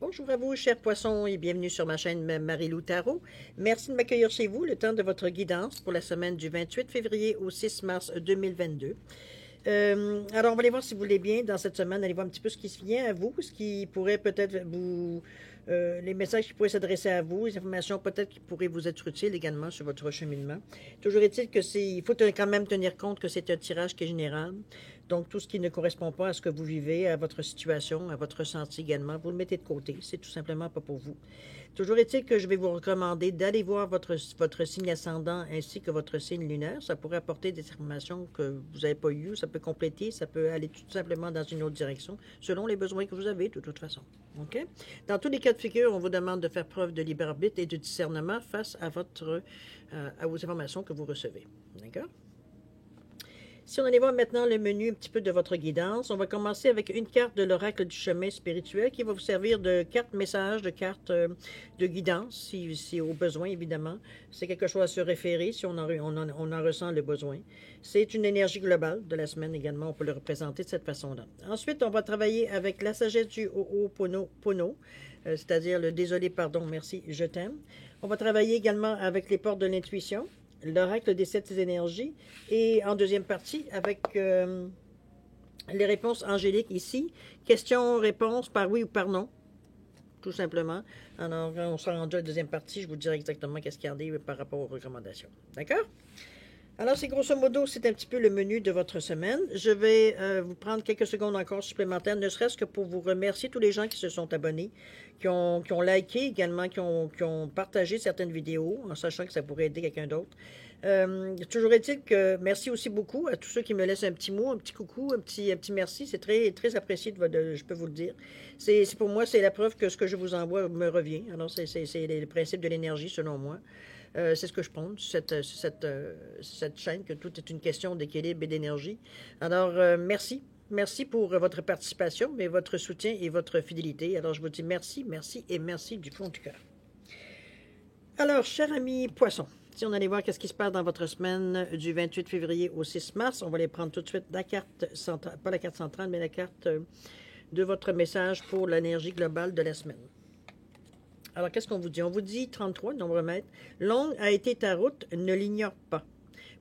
Bonjour à vous, chers poissons, et bienvenue sur ma chaîne Marie-Lou Tarot. Merci de m'accueillir chez vous, le temps de votre guidance pour la semaine du 28 février au 6 mars 2022. Alors, on va aller voir si vous voulez bien dans cette semaine, allez voir un petit peu ce qui se vient à vous, ce qui pourrait peut-être vous... les messages qui pourraient s'adresser à vous, les informations peut-être qui pourraient vous être utiles également sur votre cheminement. Toujours est-il que il faut quand même tenir compte que c'est un tirage qui est général. Donc, tout ce qui ne correspond pas à ce que vous vivez, à votre situation, à votre ressenti également, vous le mettez de côté. C'est tout simplement pas pour vous. Toujours est-il que je vais vous recommander d'aller voir votre signe ascendant ainsi que votre signe lunaire. Ça pourrait apporter des informations que vous n'avez pas eues. Ça peut compléter, ça peut aller tout simplement dans une autre direction, selon les besoins que vous avez de toute façon. OK? Dans tous les cas de figure, on vous demande de faire preuve de libre arbitre et de discernement face à vos informations que vous recevez. D'accord? Si on allait voir maintenant le menu un petit peu de votre guidance, on va commencer avec une carte de l'oracle du chemin spirituel qui va vous servir de carte message, de carte de guidance, si au besoin évidemment. C'est quelque chose à se référer si on en ressent le besoin. C'est une énergie globale de la semaine également, on peut le représenter de cette façon-là. Ensuite, on va travailler avec la sagesse du Ho'oponopono, c'est-à-dire le désolé, pardon, merci, je t'aime. On va travailler également avec les portes de l'intuition, l'oracle des 7 énergies, et en deuxième partie, avec les réponses angéliques ici. Question-réponse par oui ou par non, tout simplement. Alors, on sera rendu à la deuxième partie, je vous dirai exactement qu'est-ce qu'il y a par rapport aux recommandations. D'accord? Alors, c'est grosso modo, c'est un petit peu le menu de votre semaine. Je vais vous prendre quelques secondes encore supplémentaires, ne serait-ce que pour vous remercier tous les gens qui se sont abonnés, qui ont liké également, qui ont partagé certaines vidéos, en sachant que ça pourrait aider quelqu'un d'autre. Toujours est-il que merci aussi beaucoup à tous ceux qui me laissent un petit mot, un petit coucou, un petit merci. C'est très, très apprécié, je peux vous le dire. Pour moi, c'est la preuve que ce que je vous envoie me revient. Alors, c'est le principe de l'énergie, selon moi. C'est ce que je pense, cette chaîne, que tout est une question d'équilibre et d'énergie. Alors, merci. Merci pour votre participation, mais votre soutien et votre fidélité. Alors, je vous dis merci, merci et merci du fond du cœur. Alors, chers amis poissons, si on allait voir qu'est-ce qui se passe dans votre semaine du 28 février au 6 mars, on va aller prendre tout de suite la carte centrale, pas la carte centrale, mais la carte de votre message pour l'énergie globale de la semaine. Alors, qu'est-ce qu'on vous dit? On vous dit 33, nombre mètre. Longue a été ta route, ne l'ignore pas.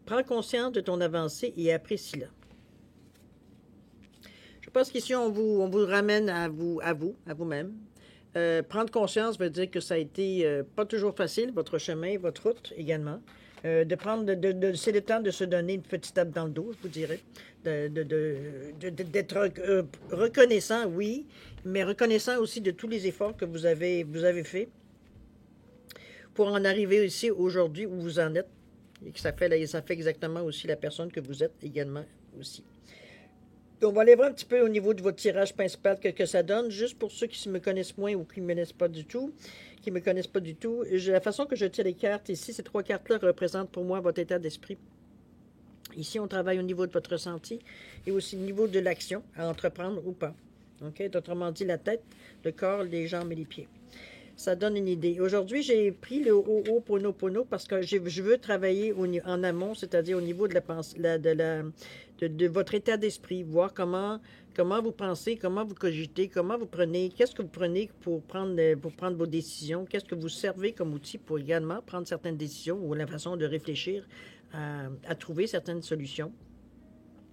Prends conscience de ton avancée et apprécie-la. Je pense qu'ici, on vous ramène à vous-même. Prendre conscience veut dire que ça a été pas toujours facile, votre chemin, votre route également. C'est le temps de se donner une petite tape dans le dos, je vous dirais. D'être reconnaissant, oui, mais reconnaissant aussi de tous les efforts que vous avez faits pour en arriver ici aujourd'hui où vous en êtes. Et que ça fait exactement aussi la personne que vous êtes également aussi. On va aller voir un petit peu au niveau de votre tirage principal que ça donne, juste pour ceux qui me connaissent moins ou qui ne me connaissent pas du tout. La façon que je tire les cartes ici, ces 3 cartes-là représentent pour moi votre état d'esprit. Ici, on travaille au niveau de votre ressenti et aussi au niveau de l'action à entreprendre ou pas. OK? Autrement dit, la tête, le corps, les jambes et les pieds. Ça donne une idée. Aujourd'hui, j'ai pris le Ho'oponopono parce que je veux travailler en amont, c'est-à-dire au niveau de la pensée, de votre état d'esprit, voir comment vous pensez, comment vous cogitez, qu'est-ce que vous prenez pour prendre vos décisions, qu'est-ce que vous servez comme outil pour également prendre certaines décisions ou la façon de réfléchir à trouver certaines solutions.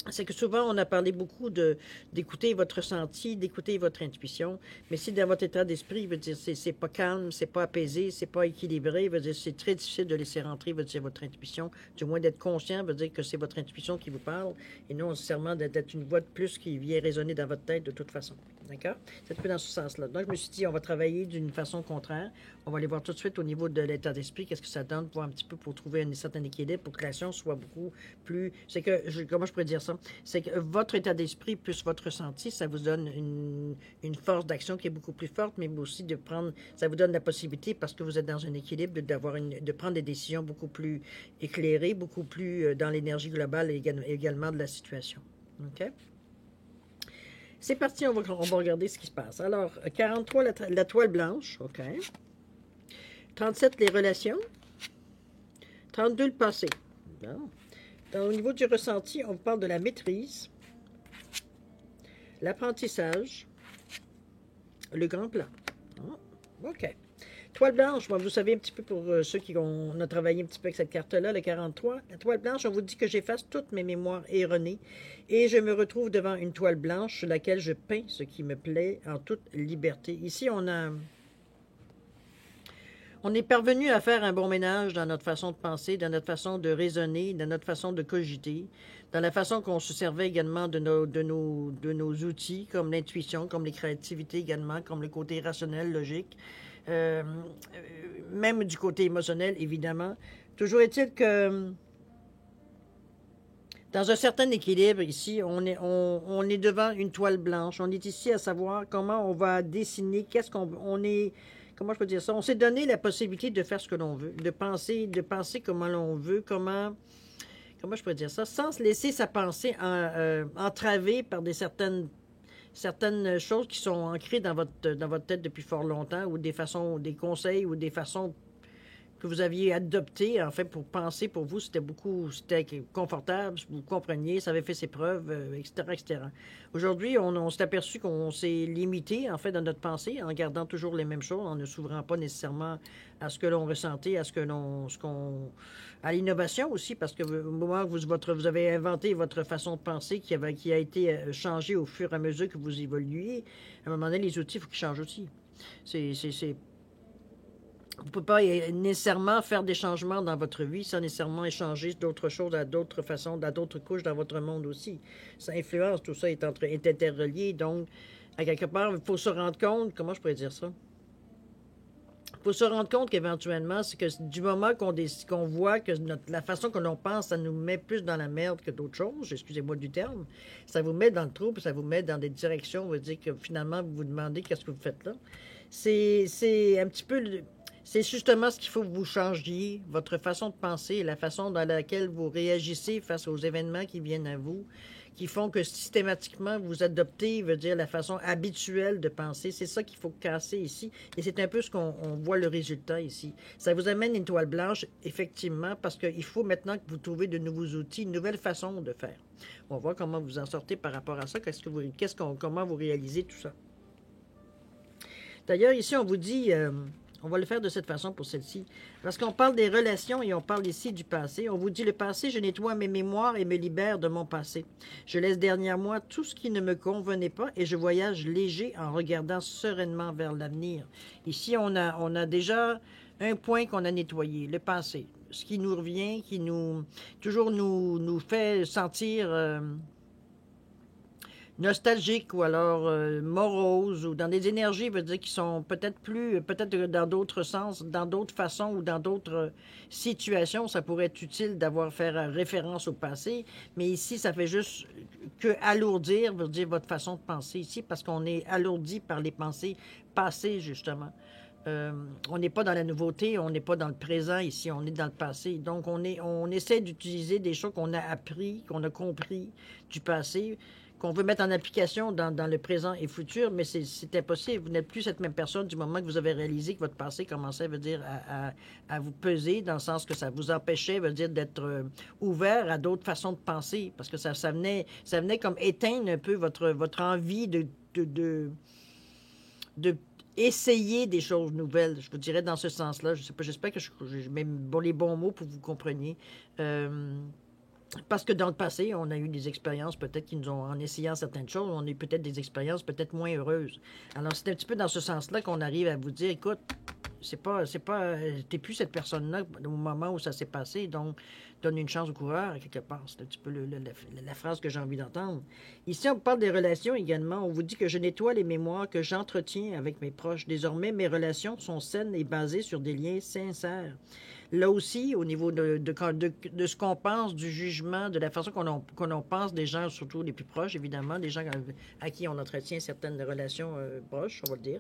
C'est que souvent, on a parlé beaucoup d'écouter votre ressenti, d'écouter votre intuition, mais si dans votre état d'esprit, veut dire c'est pas calme, c'est pas apaisé, c'est pas équilibré, veut dire c'est très difficile de laisser rentrer, veut dire votre intuition, du moins d'être conscient, veut dire que c'est votre intuition qui vous parle, et non nécessairement d'être une voix de plus qui vient résonner dans votre tête de toute façon. D'accord? C'est un peu dans ce sens-là. Donc, je me suis dit, on va travailler d'une façon contraire. On va aller voir tout de suite au niveau de l'état d'esprit, qu'est-ce que ça donne, voir un petit peu pour trouver un certain équilibre, pour que l'action soit beaucoup plus... comment je pourrais dire ça? C'est que votre état d'esprit plus votre ressenti, ça vous donne une force d'action qui est beaucoup plus forte, mais aussi ça vous donne la possibilité, parce que vous êtes dans un équilibre, de prendre des décisions beaucoup plus éclairées, beaucoup plus dans l'énergie globale également de la situation. OK? C'est parti, on va regarder ce qui se passe. Alors, 43, la toile blanche, OK. 37, les relations. 32, le passé. Bon. Au niveau du ressenti, on parle de la maîtrise, l'apprentissage, le grand plan. Oh, OK. Toile blanche, bon, vous savez un petit peu pour ceux qui ont, on a travaillé un petit peu avec cette carte-là, le 43. La toile blanche, on vous dit que j'efface toutes mes mémoires erronées et je me retrouve devant une toile blanche sur laquelle je peins ce qui me plaît en toute liberté. Ici, on est parvenu à faire un bon ménage dans notre façon de penser, dans notre façon de raisonner, dans notre façon de cogiter, dans la façon qu'on se servait également de nos outils, comme l'intuition, comme les créativités également, comme le côté rationnel, logique, euh, même du côté émotionnel, évidemment. Toujours est-il que dans un certain équilibre ici, on est devant une toile blanche. On est ici à savoir comment on va dessiner, qu'est-ce qu'on on est, comment je peux dire ça? On s'est donné la possibilité de faire ce que l'on veut, de penser comment l'on veut, comment je peux dire ça, sans se laisser sa pensée entravée par certaines choses qui sont ancrées dans votre tête depuis fort longtemps, ou des façons, des conseils, ou des façons que vous aviez adopté, en fait, pour penser, pour vous, c'était confortable, vous compreniez, ça avait fait ses preuves, etc., etc. Aujourd'hui, on s'est aperçu qu'on s'est limité, en fait, dans notre pensée, en gardant toujours les mêmes choses, en ne s'ouvrant pas nécessairement à ce que l'on ressentait, à l'innovation aussi, parce que au moment où vous avez inventé votre façon de penser qui a été changée au fur et à mesure que vous évoluez, à un moment donné, les outils, il faut qu'ils changent aussi. C'est vous ne pouvez pas nécessairement faire des changements dans votre vie sans nécessairement échanger d'autres choses à d'autres façons, à d'autres couches dans votre monde aussi. Ça influence, tout ça est interrelié. Donc, à quelque part, il faut se rendre compte, comment je pourrais dire ça? Il faut se rendre compte qu'éventuellement, c'est que du moment qu'on voit que la façon que l'on pense, ça nous met plus dans la merde que d'autres choses, excusez-moi du terme, ça vous met dans le trou, ça vous met dans des directions, on va dire que finalement, vous vous demandez qu'est-ce que vous faites là. C'est un petit peu... C'est justement ce qu'il faut que vous changiez, votre façon de penser, la façon dans laquelle vous réagissez face aux événements qui viennent à vous, qui font que systématiquement vous adoptez, veut dire la façon habituelle de penser. C'est ça qu'il faut casser ici. Et c'est un peu ce qu'on voit le résultat ici. Ça vous amène une toile blanche, effectivement, parce qu'il faut maintenant que vous trouvez de nouveaux outils, une nouvelle façon de faire. On va voir comment vous en sortez par rapport à ça, comment vous réalisez tout ça. D'ailleurs, ici, on vous dit... on va le faire de cette façon pour celle-ci. Parce qu'on parle des relations et on parle ici du passé. On vous dit le passé, je nettoie mes mémoires et me libère de mon passé. Je laisse derrière moi tout ce qui ne me convenait pas et je voyage léger en regardant sereinement vers l'avenir. Ici, on a déjà un point qu'on a nettoyé, le passé. Ce qui nous revient, qui toujours nous fait sentir... nostalgiques ou alors moroses ou dans des énergies, veut dire qui sont peut-être dans d'autres sens, dans d'autres façons ou dans d'autres situations, ça pourrait être utile d'avoir faire référence au passé, mais ici, ça fait juste que alourdir, veut dire votre façon de penser ici, parce qu'on est alourdi par les pensées passées, justement. On n'est pas dans la nouveauté, on n'est pas dans le présent ici, on est dans le passé. Donc, on essaie d'utiliser des choses qu'on a appris, qu'on a compris du passé, qu'on veut mettre en application dans le présent et futur, mais c'est impossible. Vous n'êtes plus cette même personne du moment que vous avez réalisé que votre passé commençait, veut dire, à vous peser, dans le sens que ça vous empêchait, veut dire, d'être ouvert à d'autres façons de penser, parce que ça venait comme éteindre un peu votre envie de essayer des choses nouvelles, je vous dirais dans ce sens-là. Je sais pas, j'espère que je mets les bons mots pour que vous compreniez. Parce que dans le passé, on a eu des expériences peut-être qui nous ont, en essayant certaines choses, on a eu peut-être des expériences peut-être moins heureuses. Alors, c'est un petit peu dans ce sens-là qu'on arrive à vous dire, écoute, t'es plus cette personne-là au moment où ça s'est passé, donc donne une chance au coureur, à quelque part. C'est un petit peu la phrase que j'ai envie d'entendre. Ici, on parle des relations également. On vous dit que je nettoie les mémoires que j'entretiens avec mes proches. Désormais, mes relations sont saines et basées sur des liens sincères. Là aussi, au niveau de ce qu'on pense, du jugement, de la façon qu'on pense des gens, surtout les plus proches, évidemment, des gens à qui on entretient certaines relations proches, on va le dire.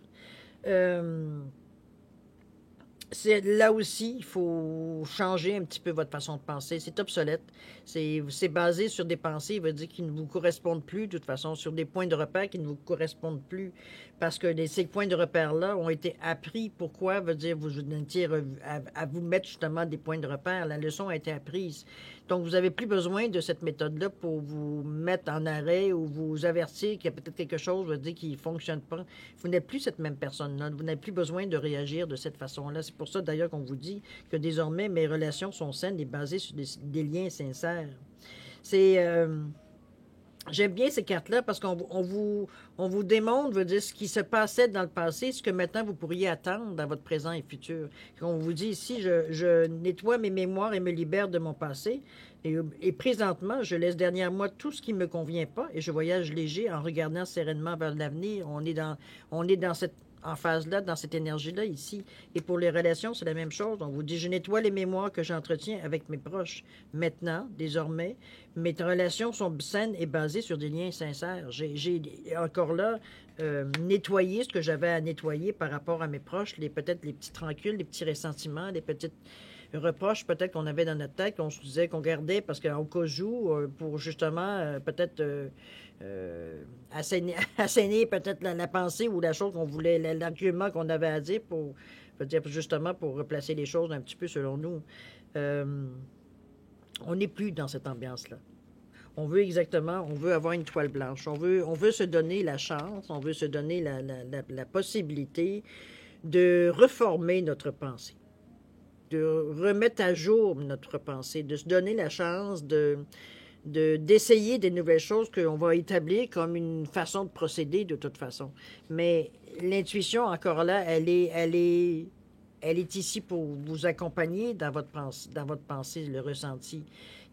Là aussi, il faut changer un petit peu votre façon de penser. C'est obsolète. C'est basé sur des pensées, il veut dire, qui ne vous correspondent plus, de toute façon, sur des points de repère qui ne vous correspondent plus. Parce que ces points de repère-là ont été appris. Pourquoi? Veut dire, vous étiez à vous mettre justement des points de repère. La leçon a été apprise. Donc, vous n'avez plus besoin de cette méthode-là pour vous mettre en arrêt ou vous avertir qu'il y a peut-être quelque chose, veut dire, qui ne fonctionne pas. Vous n'êtes plus cette même personne-là. Vous n'avez plus besoin de réagir de cette façon-là. C'est pour ça, d'ailleurs, qu'on vous dit que désormais, mes relations sont saines et basées sur des liens sincères. C'est... J'aime bien ces cartes-là parce on vous démontre, veut dire, ce qui se passait dans le passé, ce que maintenant vous pourriez attendre dans votre présent et futur. On vous dit ici, je nettoie mes mémoires et me libère de mon passé. Et présentement, je laisse derrière moi tout ce qui ne me convient pas et je voyage léger en regardant sereinement vers l'avenir. On est dans cette en phase-là, dans cette énergie-là ici. Et pour les relations, c'est la même chose. On vous dit, je nettoie les mémoires que j'entretiens avec mes proches. Maintenant, désormais, mes relations sont saines et basées sur des liens sincères. J'ai encore là nettoyé ce que j'avais à nettoyer par rapport à mes proches, peut-être les petits tranquilles, les petits ressentiments, les petites reproches peut-être qu'on avait dans notre tête, qu'on se disait qu'on gardait parce qu'au cas où, pour justement peut-être assainir peut-être la pensée ou la chose qu'on voulait, l'argument qu'on avait à dire pour, dire justement pour replacer les choses un petit peu selon nous. On n'est plus dans cette ambiance-là. On veut exactement, on veut avoir une toile blanche. On veut se donner la chance, on veut se donner la possibilité de reformer notre pensée, de remettre à jour notre pensée, de se donner la chance d'essayer des nouvelles choses qu'on va établir comme une façon de procéder de toute façon. Mais l'intuition, encore là, elle est ici pour vous accompagner dans votre pensée, le ressenti.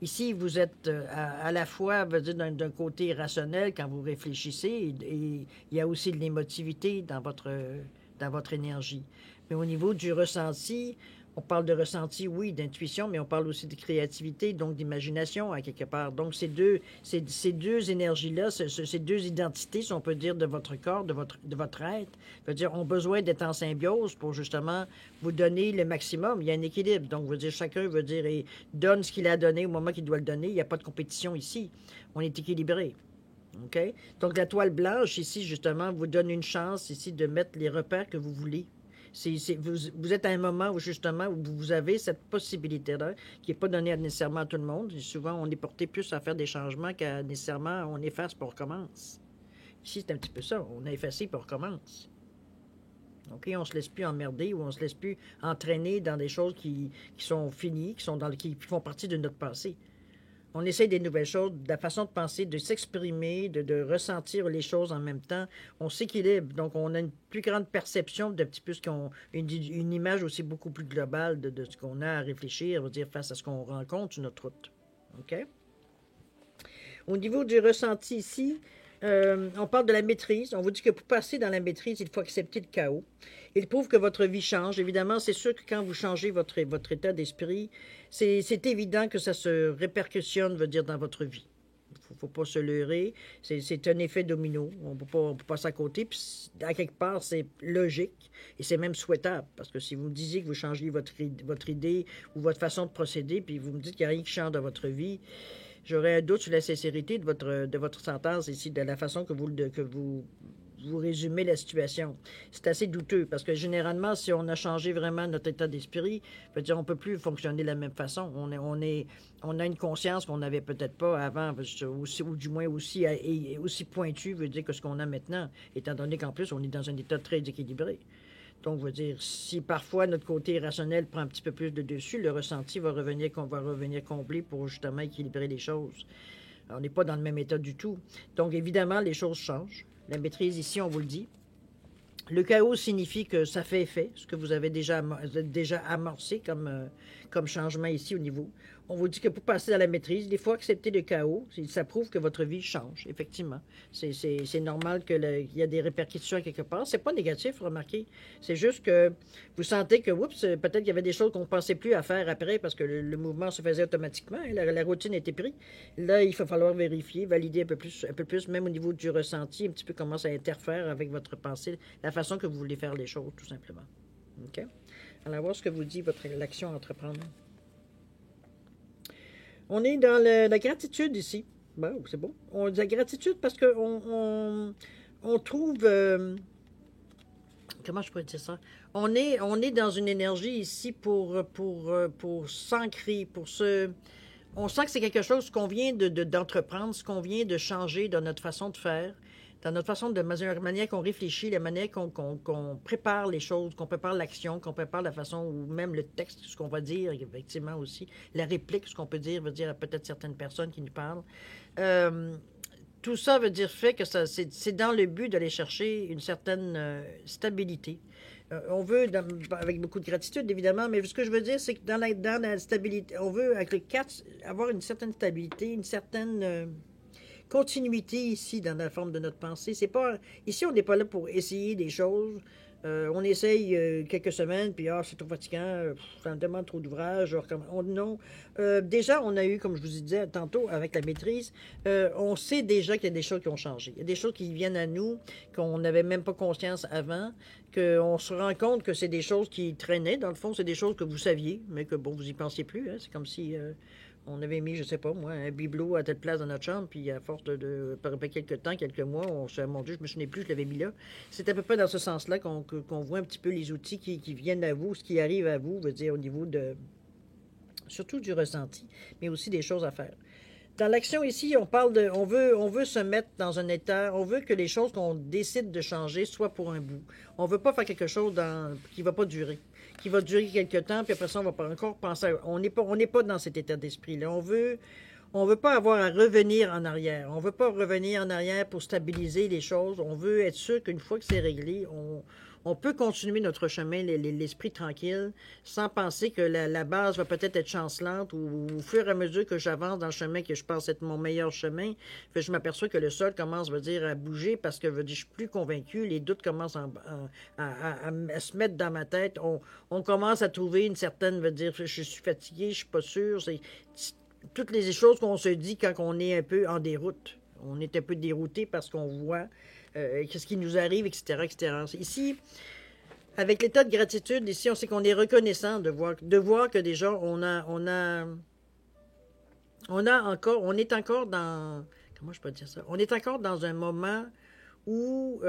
Ici, vous êtes à la fois, d'un côté rationnel quand vous réfléchissez, et il y a aussi de l'émotivité dans votre énergie. Mais au niveau du ressenti, on parle de ressenti, oui, d'intuition, mais on parle aussi de créativité, donc d'imagination, à quelque part. Donc, ces deux énergies-là, ces deux identités, si on peut dire, de votre corps, de votre être, veut dire, ont besoin d'être en symbiose pour, justement, vous donner le maximum. Il y a un équilibre. Donc, veut dire, chacun veut dire, et donne ce qu'il a donné au moment qu'il doit le donner. Il n'y a pas de compétition ici. On est équilibré. OK? Donc, la toile blanche, ici, justement, vous donne une chance, ici, de mettre les repères que vous voulez. Vous êtes à un moment où, justement, où vous avez cette possibilité-là qui n'est pas donnée nécessairement à tout le monde. Et souvent, on est porté plus à faire des changements qu'à nécessairement on efface pour on recommence. Ici, c'est un petit peu ça. On a effacé pour on recommence. OK? On ne se laisse plus emmerder ou on ne se laisse plus entraîner dans des choses qui sont finies, qui font partie de notre passé. On essaie des nouvelles choses, de la façon de penser, de s'exprimer, de ressentir les choses en même temps. On s'équilibre, donc on a une plus grande perception d'un petit peu une image aussi beaucoup plus globale de ce qu'on a à réfléchir, on va dire, face à ce qu'on rencontre sur notre route. OK? Au niveau du ressenti ici, on parle de la maîtrise. On vous dit que pour passer dans la maîtrise, il faut accepter le chaos. Il prouve que votre vie change. Évidemment, c'est sûr que quand vous changez votre état d'esprit, c'est évident que ça se répercussionne, veut dire, dans votre vie. Il ne faut pas se leurrer. C'est un effet domino. On ne peut pas passer à côté. Puis, à quelque part, c'est logique et c'est même souhaitable. Parce que si vous me disiez que vous changez votre idée ou votre façon de procéder, puis vous me dites qu'il n'y a rien qui change dans votre vie, j'aurais un doute sur la sincérité de votre sentence ici, de la façon que vous résumez la situation. C'est assez douteux parce que généralement, si on a changé vraiment notre état d'esprit, on ne peut plus fonctionner de la même façon. On a une conscience qu'on n'avait peut-être pas avant, ou du moins aussi pointue, veut dire que ce qu'on a maintenant, étant donné qu'en plus, on est dans un état très équilibré. Donc, veut dire, si parfois notre côté rationnel prend un petit peu plus de dessus, le ressenti va revenir combler pour justement équilibrer les choses. Alors, on n'est pas dans le même état du tout. Donc, évidemment, les choses changent. La maîtrise, ici, on vous le dit. Le chaos signifie que ça fait effet, ce que vous avez déjà amorcé comme changement ici au niveau. On vous dit que pour passer dans la maîtrise, des fois, accepter le chaos, ça prouve que votre vie change, effectivement. C'est normal qu'il y a des répercussions à quelque part. C'est pas négatif, remarquez. C'est juste que vous sentez que, oups, peut-être qu'il y avait des choses qu'on ne pensait plus à faire après parce que le mouvement se faisait automatiquement. Hein, la routine était prise. Là, il va falloir vérifier, valider un peu plus, même au niveau du ressenti, un petit peu comment ça interfère avec votre pensée, la façon que vous voulez faire les choses, tout simplement. OK? Allons voir ce que vous dit l'action à entreprendre. On est dans la gratitude ici. Bon, c'est bon. On dit la gratitude parce qu'on trouve... comment je pourrais dire ça? On est dans une énergie ici pour s'ancrer, pour se... On sent que c'est quelque chose qu'on vient d'entreprendre, ce qu'on vient de changer dans notre façon de faire, dans notre façon de la manière qu'on réfléchit, la manière qu'on prépare les choses, qu'on prépare l'action, qu'on prépare la façon, ou même le texte, ce qu'on va dire, effectivement aussi, la réplique, ce qu'on peut dire, veut dire à peut-être certaines personnes qui nous parlent. Tout ça veut dire fait que c'est dans le but d'aller chercher une certaine stabilité. On veut, avec beaucoup de gratitude évidemment, mais ce que je veux dire, c'est que dans la stabilité, on veut, avec le 4, avoir une certaine stabilité, une certaine continuité ici dans la forme de notre pensée. C'est pas, ici, on n'est pas là pour essayer des choses. On essaye quelques semaines, puis c'est trop fatigant, ça me demande trop d'ouvrage. Non. Déjà, on a eu, comme je vous disais tantôt, avec la maîtrise, on sait déjà qu'il y a des choses qui ont changé. Il y a des choses qui viennent à nous, qu'on n'avait même pas conscience avant, qu'on se rend compte que c'est des choses qui traînaient. Dans le fond, c'est des choses que vous saviez, mais que, bon, vous y pensiez plus. Hein. C'est comme si... on avait mis, je sais pas moi, un bibelot à telle place dans notre chambre, puis à force par quelques temps, quelques mois, on se dit, mon Dieu, je me souviens plus, je l'avais mis là. C'est à peu près dans ce sens-là qu'on voit un petit peu les outils qui viennent à vous, ce qui arrive à vous, veut dire au niveau surtout du ressenti, mais aussi des choses à faire. Dans l'action ici, on veut se mettre dans un état, on veut que les choses qu'on décide de changer soient pour un bout. On veut pas faire quelque chose qui va pas durer, qui va durer quelque temps, puis après ça, on va pas encore penser. On n'est pas dans cet état d'esprit-là. On veut pas avoir à revenir en arrière. On veut pas revenir en arrière pour stabiliser les choses. On veut être sûr qu'une fois que c'est réglé, on peut continuer notre chemin, l'esprit tranquille, sans penser que la base va peut-être être chancelante ou au fur et à mesure que j'avance dans le chemin que je pense être mon meilleur chemin, je m'aperçois que le sol commence, à bouger parce que je suis plus convaincu, les doutes commencent à se mettre dans ma tête. On commence à trouver une certaine, je suis fatigué, je suis pas sûr. C'est toutes les choses qu'on se dit quand on est un peu en déroute. On est un peu dérouté parce qu'on voit qu'est-ce qui nous arrive, etc., etc. Ici, avec l'état de gratitude, ici, on sait qu'on est reconnaissant de voir que déjà, on est encore dans, comment je peux dire ça? On est encore dans un moment où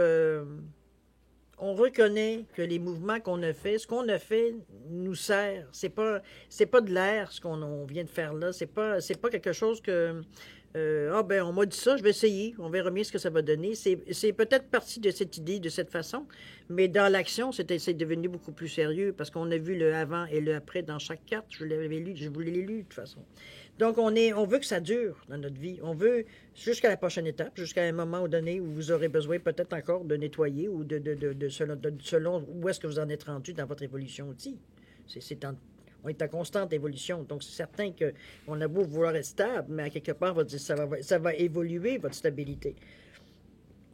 on reconnaît que les mouvements qu'on a fait, ce qu'on a fait nous sert. C'est pas de l'air ce qu'on vient de faire là. C'est pas quelque chose que on m'a dit ça, je vais essayer, on verra bien ce que ça va donner. C'est peut-être parti de cette idée, de cette façon, mais dans l'action, c'est devenu beaucoup plus sérieux parce qu'on a vu le avant et le après dans chaque carte. Je vous l'ai lu de toute façon. Donc, on veut que ça dure dans notre vie. On veut jusqu'à la prochaine étape, jusqu'à un moment donné où vous aurez besoin peut-être encore de nettoyer ou selon où est-ce que vous en êtes rendu dans votre évolution aussi. On est en constante évolution. Donc, c'est certain qu'on a beau vouloir être stable, mais à quelque part, ça va évoluer, votre stabilité.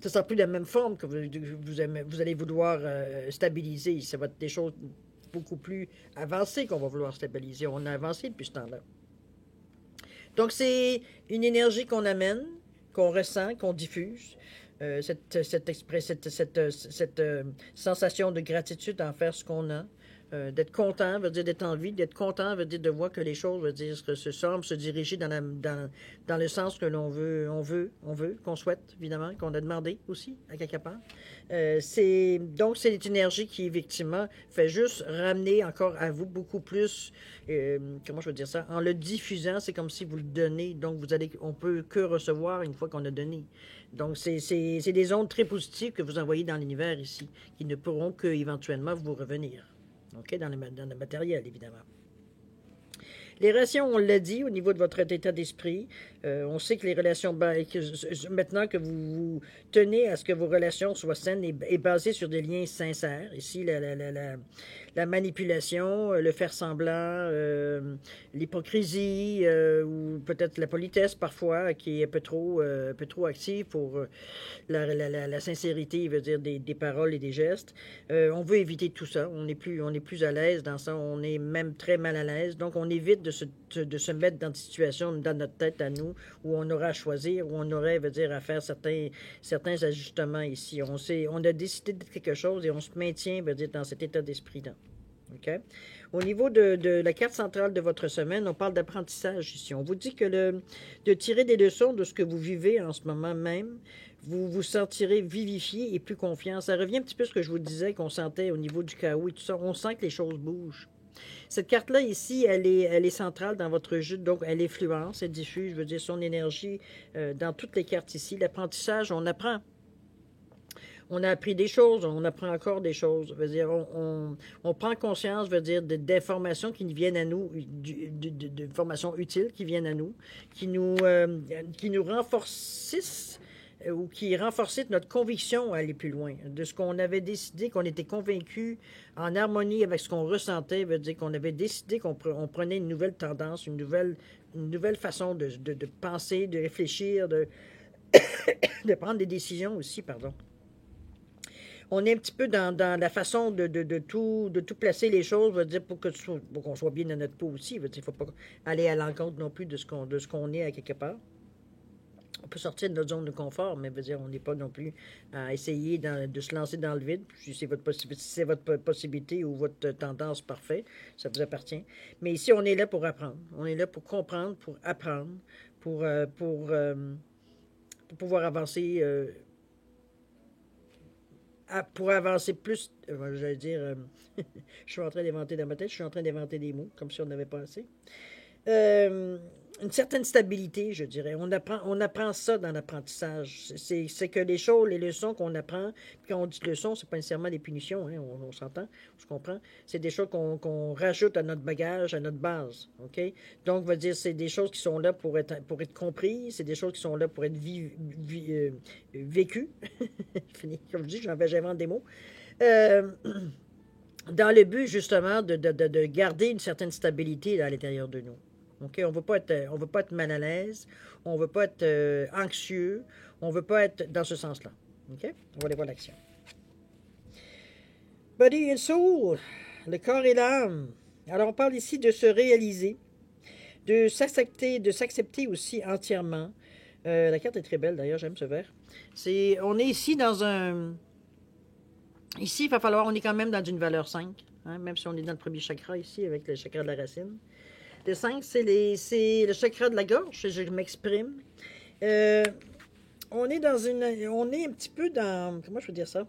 Ce ne sera plus de la même forme que vous allez vouloir stabiliser. Ça va être des choses beaucoup plus avancées qu'on va vouloir stabiliser. On a avancé depuis ce temps-là. Donc, c'est une énergie qu'on amène, qu'on ressent, qu'on diffuse. Cette sensation de gratitude envers ce qu'on a. D'être content veut dire d'être en vie, d'être content veut dire de voir que les choses veut dire que se semblent se diriger dans le sens que l'on veut, qu'on souhaite, évidemment, qu'on a demandé aussi, à quelque part. Donc, c'est une énergie qui, effectivement, fait juste ramener encore à vous beaucoup plus, comment je veux dire ça, en le diffusant, c'est comme si vous le donnez, donc on peut que recevoir une fois qu'on a donné. Donc, c'est des ondes très positives que vous envoyez dans l'univers ici, qui ne pourront qu'éventuellement vous revenir. OK, dans le matériel, évidemment. Les relations, on l'a dit, au niveau de votre état d'esprit, on sait que les relations, maintenant que vous tenez à ce que vos relations soient saines et basées sur des liens sincères, ici, la manipulation, le faire semblant, l'hypocrisie, ou peut-être la politesse parfois, qui est un peu trop active pour la sincérité, veut dire des paroles et des gestes. On veut éviter tout ça. On est plus à l'aise dans ça. On est même très mal à l'aise. Donc, on évite de de se mettre dans des situations dans notre tête à nous où on aura à choisir, où on aurait, à faire certains ajustements ici. On a décidé de quelque chose et on se maintient, dans cet état d'esprit-là. OK? Au niveau de la carte centrale de votre semaine, on parle d'apprentissage ici. On vous dit que de tirer des leçons de ce que vous vivez en ce moment même, vous vous sentirez vivifié et plus confiant. Ça revient un petit peu à ce que je vous disais qu'on sentait au niveau du chaos et tout ça. On sent que les choses bougent. Cette carte-là ici, elle est centrale dans votre jeu, donc elle influence, elle diffuse, son énergie dans toutes les cartes ici. L'apprentissage, on apprend. On a appris des choses, on apprend encore des choses. On prend conscience, d'informations qui viennent à nous, d'informations utiles qui viennent à nous, qui nous renforcissent ou qui renforcent notre conviction à aller plus loin. De ce qu'on avait décidé, qu'on était convaincu en harmonie avec ce qu'on ressentait, qu'on avait décidé qu'on prenait une nouvelle tendance, une nouvelle façon de penser, de réfléchir, de prendre des décisions aussi, pardon. On est un petit peu dans la façon de tout placer les choses, pour qu'on soit bien dans notre peau aussi. Il ne faut pas aller à l'encontre non plus de ce qu'on est à quelque part. On peut sortir de notre zone de confort, mais on n'est pas non plus à essayer de se lancer dans le vide. Si c'est votre possibilité ou votre tendance parfaite, ça vous appartient. Mais ici, on est là pour apprendre. On est là pour comprendre, pour apprendre, pour pouvoir avancer... pour avancer plus, j'allais dire, je suis en train d'inventer dans ma tête, je suis en train d'inventer des mots, comme si on n'avait pas assez. Une certaine stabilité, je dirais. On apprend ça dans l'apprentissage. C'est que les choses, les leçons qu'on apprend, puis quand on dit leçons, c'est pas nécessairement des punitions, hein, on s'entend, on se comprend. C'est des choses qu'on rajoute à notre bagage, à notre base, OK? Donc, c'est des choses qui sont là pour être comprises, c'est des choses qui sont là pour être vécues. Fini, comme je dis, j'invente des mots. Dans le but, justement, de garder une certaine stabilité à l'intérieur de nous. Okay? On ne veut pas être mal à l'aise, on ne veut pas être anxieux, on ne veut pas être dans ce sens-là. Okay? On va aller voir l'action. Body and soul, le corps et l'âme. Alors, on parle ici de se réaliser, de s'accepter aussi entièrement. La carte est très belle, d'ailleurs, j'aime ce vert. On est ici dans un... Ici, on est quand même dans une valeur 5, hein, même si on est dans le premier chakra ici, avec le chakra de la racine. Le 5, c'est le chakra de la gorge, je m'exprime. On est un petit peu dans... Comment je peux dire ça?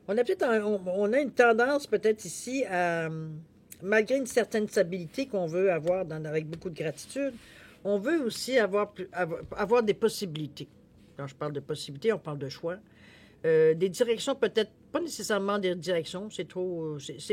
On a une tendance peut-être ici à... Malgré une certaine stabilité qu'on veut avoir avec beaucoup de gratitude, on veut aussi avoir des possibilités. Quand je parle de possibilités, on parle de choix. Des directions, peut-être pas nécessairement des directions, c'est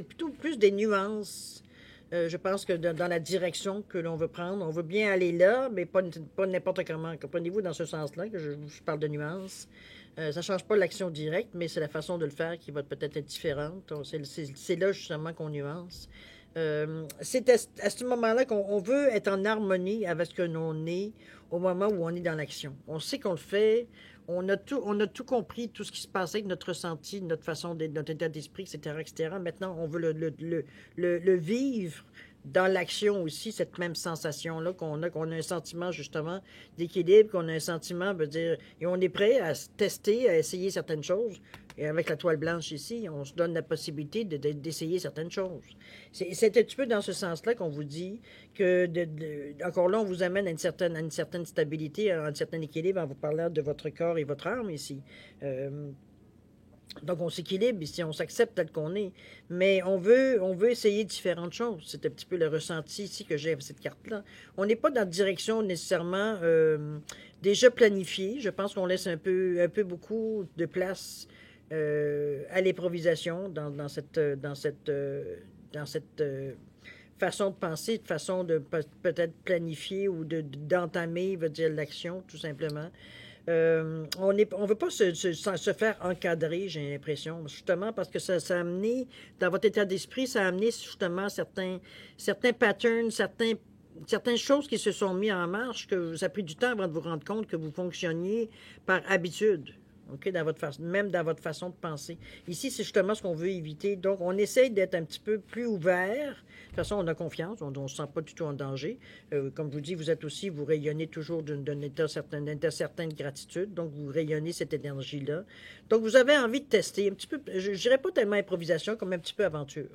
plutôt plus des nuances. Je pense que dans la direction que l'on veut prendre, on veut bien aller là, mais pas n'importe comment. Comprenez-vous dans ce sens-là que je parle de nuances. Ça ne change pas l'action directe, mais c'est la façon de le faire qui va peut-être être différente. C'est là justement qu'on nuance. C'est à ce moment-là qu'on veut être en harmonie avec ce que l'on est au moment où on est dans l'action. On sait qu'on le fait, on a tout compris, tout ce qui se passait avec notre ressenti, notre façon d'être, notre état d'esprit, etc., etc. Maintenant, on veut le vivre dans l'action aussi, cette même sensation-là, qu'on a un sentiment justement d'équilibre, qu'on a un sentiment, et on est prêt à se tester, à essayer certaines choses. Et avec la toile blanche ici, on se donne la possibilité d'essayer certaines choses. C'est un petit peu dans ce sens-là qu'on vous dit que, encore là, on vous amène à une certaine stabilité, à un certain équilibre en vous parlant de votre corps et votre âme ici. Donc, on s'équilibre ici, on s'accepte tel qu'on est. Mais on veut essayer différentes choses. C'est un petit peu le ressenti ici que j'ai avec cette carte-là. On n'est pas dans la direction nécessairement déjà planifiée. Je pense qu'on laisse un peu beaucoup de place à l'improvisation dans cette façon de penser, de façon de peut-être planifier ou d'entamer, l'action, tout simplement. On ne veut pas se faire encadrer, j'ai l'impression, justement, parce que ça a amené, dans votre état d'esprit, ça a amené justement certains patterns, certaines choses qui se sont mis en marche, que ça a pris du temps avant de vous rendre compte que vous fonctionniez par habitude. OK, même dans votre façon de penser. Ici, c'est justement ce qu'on veut éviter. Donc, on essaye d'être un petit peu plus ouvert. De toute façon, on a confiance, on ne se sent pas du tout en danger. Comme je vous dis, vous êtes aussi, vous rayonnez toujours d'un état certain, de gratitude. Donc, vous rayonnez cette énergie-là. Donc, vous avez envie de tester un petit peu, je ne dirais pas tellement improvisation, comme un petit peu aventure.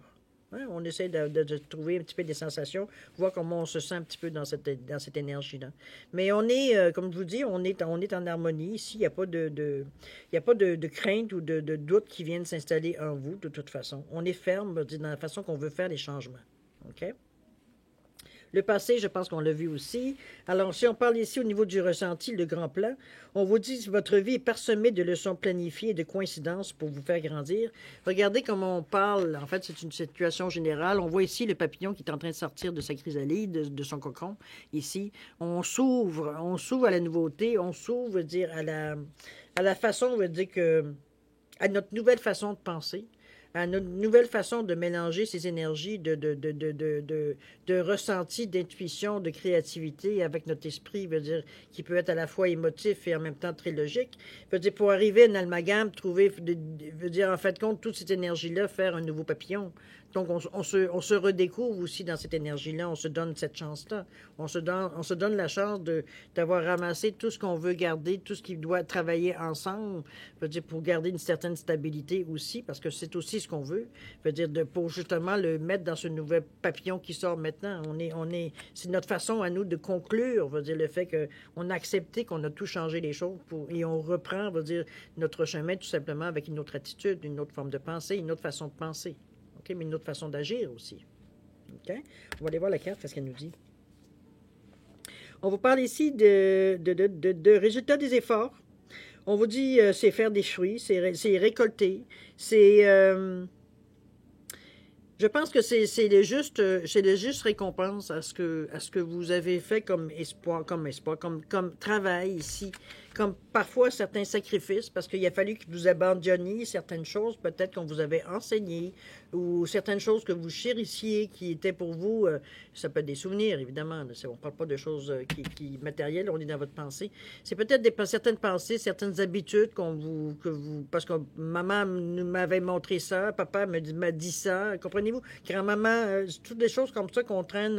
Hein, on essaie de trouver un petit peu des sensations, voir comment on se sent un petit peu dans cette énergie-là. Mais on est, comme je vous dis, on est en harmonie. Ici, il n'y a pas il y a pas de crainte ou de doute qui viennent s'installer en vous, de toute façon. On est ferme dans la façon qu'on veut faire les changements. OK? Le passé, je pense qu'on l'a vu aussi. Alors, si on parle ici au niveau du ressenti, le grand plan, on vous dit que votre vie est parsemée de leçons planifiées et de coïncidences pour vous faire grandir. Regardez comment on parle. En fait, c'est une situation générale. On voit ici le papillon qui est en train de sortir de sa chrysalide, de son cocon. Ici, on s'ouvre à la nouveauté, on s'ouvre, dire, à la façon, on veut dire que, à notre nouvelle façon de penser, à notre nouvelle façon de mélanger ces énergies de ressenti, d'intuition, de créativité avec notre esprit, veut dire, qui peut être à la fois émotif et en même temps très logique. Veut dire, pour arriver à un amalgame, trouver, veut dire, en fait, compte, toute cette énergie-là, faire un nouveau papillon. Donc, on se redécouvre aussi dans cette énergie-là, on se donne cette chance-là. On se donne la chance d'avoir ramassé tout ce qu'on veut garder, tout ce qui doit travailler ensemble, veut dire, pour garder une certaine stabilité aussi, parce que c'est aussi ce qu'on veut, veut dire, pour justement le mettre dans ce nouvel papillon qui sort maintenant. C'est notre façon à nous de conclure, veut dire, le fait qu'on a accepté qu'on a tout changé les choses et on reprend, veut dire, notre chemin tout simplement avec une autre attitude, une autre forme de pensée, une autre façon de penser. OK, mais une autre façon d'agir aussi. OK? On va aller voir la carte, qu'est-ce qu'elle nous dit. On vous parle ici de résultats des efforts. On vous dit, c'est faire des fruits, c'est récolter, c'est... je pense que c'est le juste récompense à ce que vous avez fait comme travail ici, comme parfois certains sacrifices, parce qu'il a fallu que vous abandonniez certaines choses, peut-être qu'on vous avait enseigné, ou certaines choses que vous chérissiez, qui étaient pour vous, ça peut être des souvenirs, évidemment, on ne parle pas de choses qui matérielles, on est dans votre pensée. C'est peut-être certaines pensées, certaines habitudes parce que maman m'avait montré ça, papa m'a dit ça, comprenez-vous? Grand-maman, toutes des choses comme ça qu'on traîne,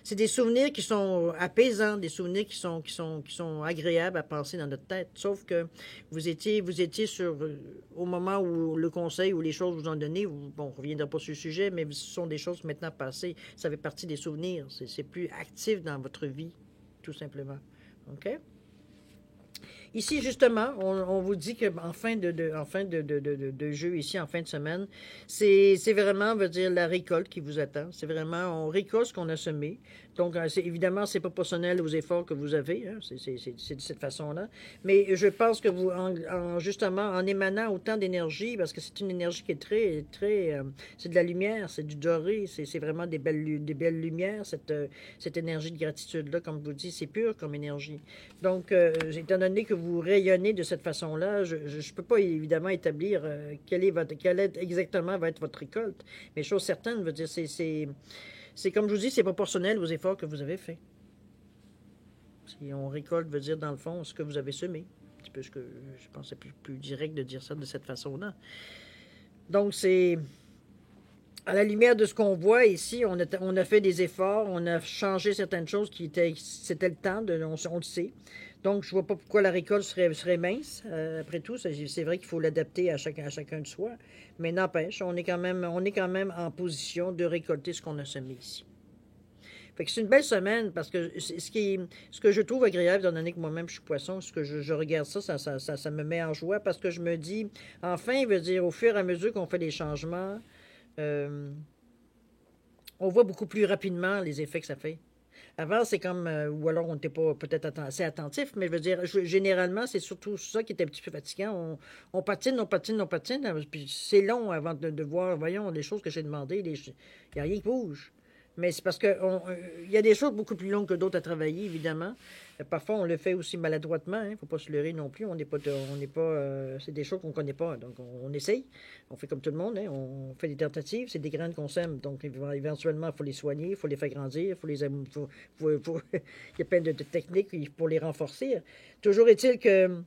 c'est des souvenirs qui sont apaisants, des souvenirs qui sont agréables à penser dans notre tête. Sauf que vous étiez au moment où le conseil ou les choses vous ont donné, bon, on ne reviendra pas sur le sujet, mais ce sont des choses maintenant passées. Ça fait partie des souvenirs. C'est plus actif dans votre vie, tout simplement. OK? Ici, justement, on vous dit qu'en fin de jeu, ici, en fin de semaine, c'est vraiment, veut dire, la récolte qui vous attend. C'est vraiment, on récolte ce qu'on a semé. Donc, évidemment, c'est pas personnel aux efforts que vous avez. Hein, c'est de cette façon-là. Mais je pense que vous, justement, en émanant autant d'énergie, parce que c'est une énergie qui est très, c'est de la lumière, c'est du doré, c'est vraiment des belles lumières, cette énergie de gratitude-là, comme je vous dis, c'est pur comme énergie. Donc, étant donné que vous rayonnez de cette façon-là, je ne peux pas évidemment établir quelle exactement va être votre récolte. Mais chose certaine, veut dire, c'est comme je vous dis, c'est proportionnel aux efforts que vous avez faits. Si on récolte, veut dire, dans le fond, ce que vous avez semé. Un petit peu ce que je pense que c'est plus direct de dire ça de cette façon-là. Donc, c'est à la lumière de ce qu'on voit ici, on a fait des efforts, on a changé certaines choses c'était le temps, on le sait. Donc, je ne vois pas pourquoi la récolte serait mince. Après tout, c'est vrai qu'il faut l'adapter à chacun de soi. Mais n'empêche, on est quand même en position de récolter ce qu'on a semé ici. Fait que c'est une belle semaine parce que ce que je trouve agréable, étant donné que moi-même je suis poisson, ce que je regarde ça me met en joie parce que je me dis, enfin, veut dire, au fur et à mesure qu'on fait des changements, on voit beaucoup plus rapidement les effets que ça fait. Avant, c'est comme, ou alors on n'était pas peut-être assez attentif, mais je veux dire, généralement, c'est surtout ça qui est un petit peu fatigant. On patine, puis c'est long avant de voir, voyons, les choses que j'ai demandées, il n'y a rien qui bouge. Mais c'est parce qu'il y a des choses beaucoup plus longues que d'autres à travailler, évidemment. Parfois, on le fait aussi maladroitement. Il ne faut pas se leurrer non plus. On n'est pas, c'est des choses qu'on ne connaît pas. Donc, on essaye. On fait comme tout le monde. Hein. On fait des tentatives. C'est des graines qu'on sème. Donc, éventuellement, il faut les soigner, il faut les faire grandir. Il y a plein de techniques pour les renforcer. Toujours est-il que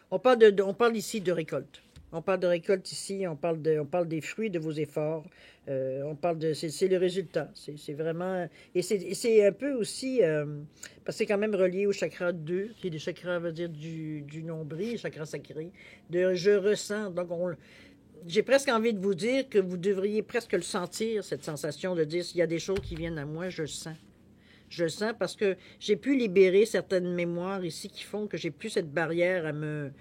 On parle ici de récolte. On parle de récolte ici, on parle des fruits de vos efforts. On parle de, c'est le résultat. C'est vraiment, et c'est un peu aussi, parce que c'est quand même relié au chakra 2, qui est le chakra, veut dire, du nombril, chakra sacré, de je ressens. Donc, j'ai presque envie de vous dire que vous devriez presque le sentir, cette sensation de dire s'il y a des choses qui viennent à moi, je le sens. Je le sens parce que j'ai pu libérer certaines mémoires ici qui font que j'ai plus cette barrière à me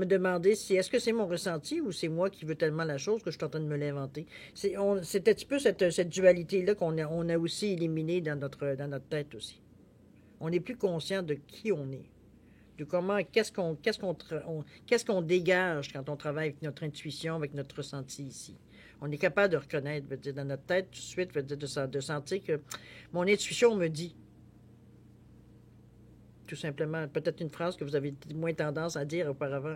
demander si est-ce que c'est mon ressenti ou c'est moi qui veux tellement la chose que je suis en train de me l'inventer. C'est un petit peu cette dualité-là on a aussi éliminée dans notre tête aussi. On n'est plus conscient de qui on est, de comment, qu'est-ce qu'on dégage quand on travaille avec notre intuition, avec notre ressenti ici. On est capable de reconnaître, veut dire, dans notre tête tout de suite, veut dire, de sentir que mon intuition me dit, tout simplement, peut-être une phrase que vous avez moins tendance à dire auparavant.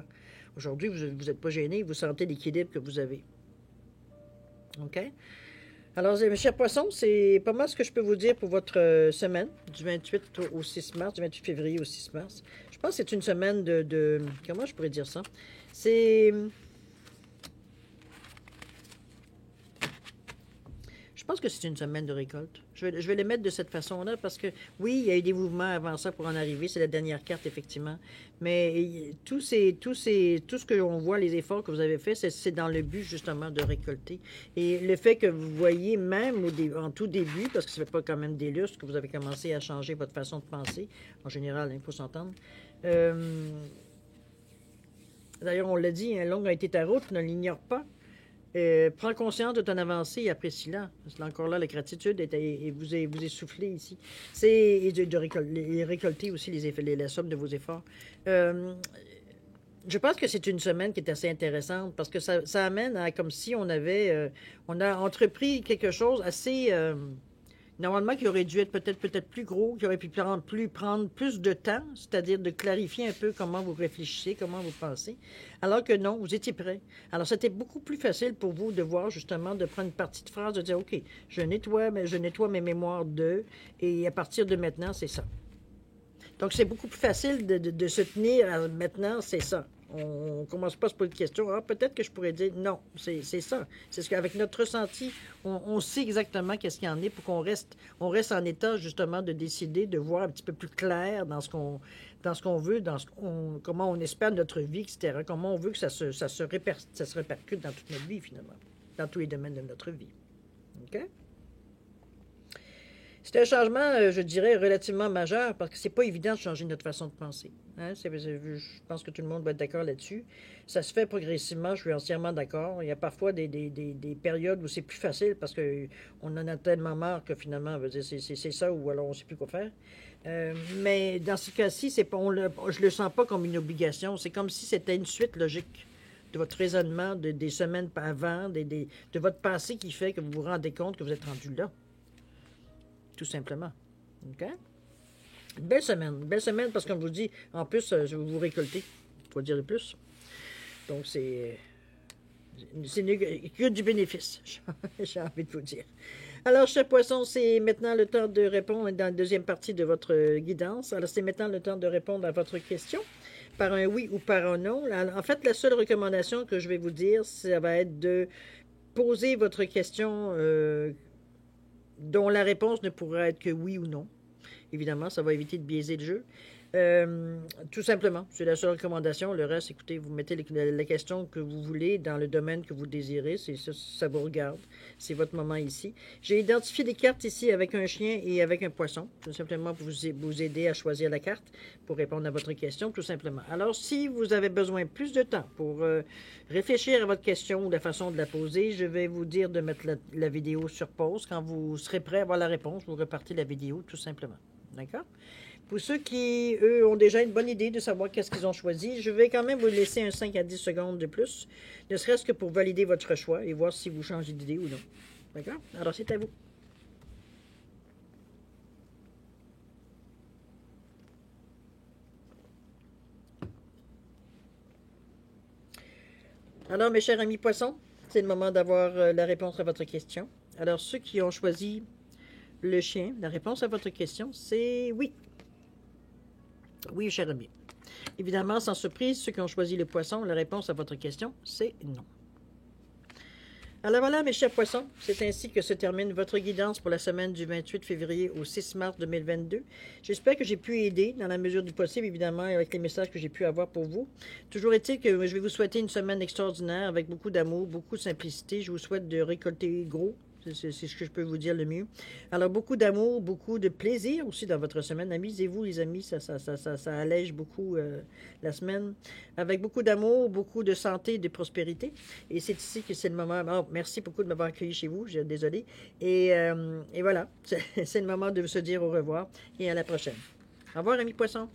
Aujourd'hui, vous n'êtes pas gêné, vous sentez l'équilibre que vous avez. OK? Alors, mes chers poissons, c'est pas mal ce que je peux vous dire pour votre semaine, du 28 au 6 mars, du 28 février au 6 mars. Je pense que c'est une semaine comment je pourrais dire ça? C'est... Je pense que c'est une semaine de récolte. Je vais les mettre de cette façon-là parce que, oui, il y a eu des mouvements avant ça pour en arriver. C'est la dernière carte, effectivement. Mais tout ce que l'on voit, les efforts que vous avez faits, c'est dans le but, justement, de récolter. Et le fait que vous voyez, même en tout début, parce que ça fait pas quand même des lustres que vous avez commencé à changer votre façon de penser, en général, il faut s'entendre. D'ailleurs, on l'a dit, un long a été ta route, ne l'ignore pas. Prends conscience de ton avancée et apprécie-la. Parce que encore là, la gratitude vous est soufflée ici. C'est de récolter aussi les effets, la somme de vos efforts. Je pense que c'est une semaine qui est assez intéressante parce que ça amène à comme si on a entrepris quelque chose assez... normalement, qui aurait dû être peut-être plus gros, qui aurait pu prendre plus de temps, c'est-à-dire de clarifier un peu comment vous réfléchissez, comment vous pensez, alors que non, vous étiez prêt. Alors, c'était beaucoup plus facile pour vous de voir, justement, de prendre une partie de phrase, de dire, OK, je nettoie mes mémoires et à partir de maintenant, c'est ça. Donc, c'est beaucoup plus facile de se tenir à maintenant, c'est ça. On ne commence pas à se poser de questions. Ah, peut-être que je pourrais dire non, c'est ça. C'est ce qu'avec notre ressenti, on sait exactement qu'est-ce qu'il y en est pour qu'on reste en état justement de décider, de voir un petit peu plus clair dans ce qu'on veut, comment on espère notre vie, etc. Comment on veut que ça se répercute dans toute notre vie finalement, dans tous les domaines de notre vie. OK? C'est un changement, je dirais, relativement majeur parce que c'est pas évident de changer notre façon de penser. Hein? Je pense que tout le monde va être d'accord là-dessus. Ça se fait progressivement, je suis entièrement d'accord. Il y a parfois des périodes où c'est plus facile parce qu'on en a tellement marre que finalement, c'est ça ou alors on ne sait plus quoi faire. Mais dans ce cas-ci, je le sens pas comme une obligation. C'est comme si c'était une suite logique de votre raisonnement des semaines avant, de votre passé qui fait que vous vous rendez compte que vous êtes rendu là. Tout simplement. OK? Belle semaine parce que comme je vous dis, en plus, vous récoltez. Il faut dire de plus. Donc, c'est que du bénéfice, j'ai envie de vous dire. Alors, chers poissons, c'est maintenant le temps de répondre dans la deuxième partie de votre guidance. Alors, c'est maintenant le temps de répondre à votre question par un oui ou par un non. En fait, la seule recommandation que je vais vous dire, ça va être de poser votre question dont la réponse ne pourra être que oui ou non. Évidemment, ça va éviter de biaiser le jeu. Tout simplement, c'est la seule recommandation. Le reste, écoutez, vous mettez la question que vous voulez dans le domaine que vous désirez. Ça vous regarde. C'est votre moment ici. J'ai identifié des cartes ici avec un chien et avec un poisson. Tout simplement pour vous aider à choisir la carte pour répondre à votre question, tout simplement. Alors, si vous avez besoin plus de temps pour réfléchir à votre question ou la façon de la poser, je vais vous dire de mettre la vidéo sur pause. Quand vous serez prêt à avoir la réponse, vous repartez la vidéo, tout simplement. D'accord? Pour ceux qui, eux, ont déjà une bonne idée de savoir qu'est-ce qu'ils ont choisi, je vais quand même vous laisser un 5 à 10 secondes de plus, ne serait-ce que pour valider votre choix et voir si vous changez d'idée ou non. D'accord? Alors, c'est à vous. Alors, mes chers amis poissons, c'est le moment d'avoir la réponse à votre question. Alors, ceux qui ont choisi le chien, la réponse à votre question, c'est oui. Oui, cher ami. Évidemment, sans surprise, ceux qui ont choisi le poisson, la réponse à votre question, c'est non. Alors voilà, mes chers poissons, c'est ainsi que se termine votre guidance pour la semaine du 28 février au 6 mars 2022. J'espère que j'ai pu aider dans la mesure du possible, évidemment, avec les messages que j'ai pu avoir pour vous. Toujours est-il que je vais vous souhaiter une semaine extraordinaire avec beaucoup d'amour, beaucoup de simplicité. Je vous souhaite de récolter gros. C'est ce que je peux vous dire le mieux. Alors, beaucoup d'amour, beaucoup de plaisir aussi dans votre semaine. Amusez-vous, les amis, ça allège beaucoup la semaine. Avec beaucoup d'amour, beaucoup de santé et de prospérité. Et c'est ici que c'est le moment. Oh, merci beaucoup de m'avoir accueilli chez vous, désolé. Et voilà, c'est le moment de se dire au revoir et à la prochaine. Au revoir, amis poissons.